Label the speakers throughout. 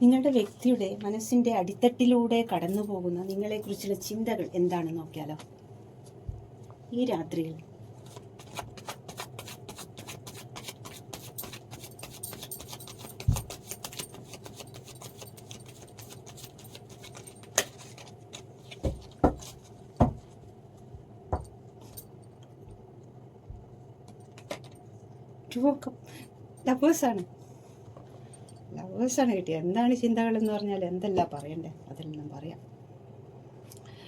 Speaker 1: നിങ്ങളുടെ വ്യക്തിയുടെ മനസ്സിൻ്റെ അടിത്തട്ടിലൂടെ കടന്നു പോകുന്ന നിങ്ങളെക്കുറിച്ചുള്ള ചിന്തകൾ എന്താണെന്ന് നോക്കിയാലോ. ഈ രാത്രിയിൽ ലവേഴ്സാണ് കിട്ടിയത്. എന്താണ് ചിന്തകൾ എന്ന് പറഞ്ഞാൽ എന്തെല്ലാം പറയണ്ടേ, അതെല്ലാം പറയാം.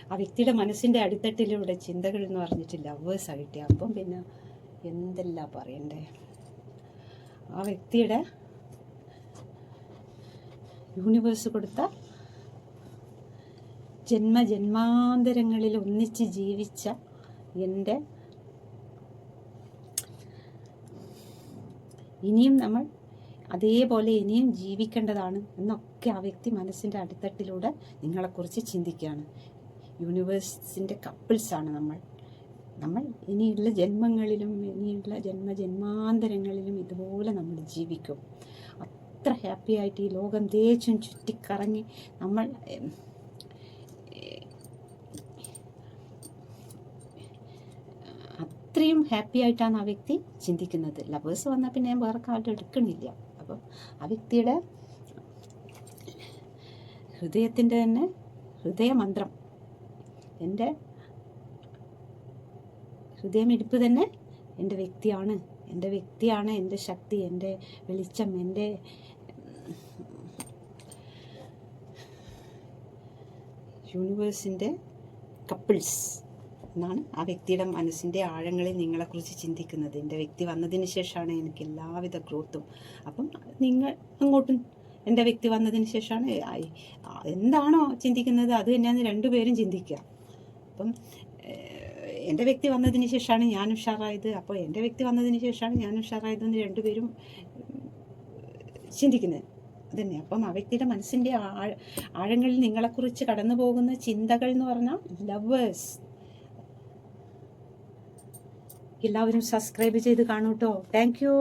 Speaker 1: ആ വ്യക്തിയുടെ മനസ്സിൻ്റെ അടിത്തട്ടിലൂടെ ചിന്തകൾ എന്ന് പറഞ്ഞിട്ട് ലവേഴ്സാണ് കിട്ടിയത്. അപ്പം പിന്നെ എന്തെല്ലാം പറയണ്ടേ. ആ വ്യക്തിയുടെ യൂണിവേഴ്സ് കൊടുത്ത ജന്മജന്മാന്തരങ്ങളിൽ ഒന്നിച്ച് ജീവിച്ച എൻ്റെ ഇനിയും നമ്മൾ അതേപോലെ ഇനിയും ജീവിക്കേണ്ടതാണ് എന്നൊക്കെ ആ വ്യക്തി മനസ്സിൻ്റെ അടിത്തട്ടിലൂടെ നിങ്ങളെക്കുറിച്ച് ചിന്തിക്കുകയാണ്. യൂണിവേഴ്സിൻ്റെ കപ്പിൾസാണ് നമ്മൾ ഇനിയുള്ള ജന്മങ്ങളിലും ഇനിയുള്ള ജന്മജന്മാന്തരങ്ങളിലും ഇതുപോലെ നമ്മൾ ജീവിക്കും. അത്ര ഹാപ്പി ആയിട്ട് ഈ ലോകം തേച്ചും ചുറ്റിക്കറങ്ങി നമ്മൾ അത്രയും ഹാപ്പി ആയിട്ടാണ് ആ വ്യക്തി ചിന്തിക്കുന്നത്. ലവേഴ്സ് വന്നാൽ പിന്നെ ഞാൻ വേറെ കാലം എടുക്കണില്ല. അപ്പം ആ വ്യക്തിയുടെ ഹൃദയത്തിൻ്റെ തന്നെ ഹൃദയമന്ത്രം, എൻ്റെ ഹൃദയമിടിപ്പ് തന്നെ എൻ്റെ വ്യക്തിയാണ്, എൻ്റെ ശക്തി, എൻ്റെ വെളിച്ചം, എൻ്റെ യൂണിവേഴ്സിൻ്റെ കപ്പിൾസ് എന്നാണ് ആ വ്യക്തിയുടെ മനസ്സിൻ്റെ ആഴങ്ങളിൽ നിങ്ങളെക്കുറിച്ച് ചിന്തിക്കുന്നത്. എൻ്റെ വ്യക്തി വന്നതിന് ശേഷമാണ് എനിക്ക് എല്ലാവിധ ഗ്രോത്തും. അപ്പം നിങ്ങൾ അങ്ങോട്ടും എൻ്റെ വ്യക്തി വന്നതിന് ശേഷമാണ് എന്താണോ ചിന്തിക്കുന്നത് അത് തന്നെയാണ് രണ്ടുപേരും ചിന്തിക്കുക. അപ്പം എൻ്റെ വ്യക്തി വന്നതിന് ശേഷമാണ് ഞാൻ ഉഷാറായത്, അപ്പോൾ എൻ്റെ വ്യക്തി വന്നതിന് ശേഷമാണ് ഞാൻ ഉഷാറായതെന്ന് രണ്ടുപേരും ചിന്തിക്കുന്നത് അതന്നെ. അപ്പം ആ വ്യക്തിയുടെ മനസ്സിൻ്റെ ആഴങ്ങളിൽ നിങ്ങളെക്കുറിച്ച് കടന്നു പോകുന്ന ചിന്തകൾ എന്ന് പറഞ്ഞാൽ ലവേഴ്സ്. എല്ലാവരും സബ്സ്ക്രൈബ് ചെയ്ത് കാണൂ കേട്ടോ. Thank you.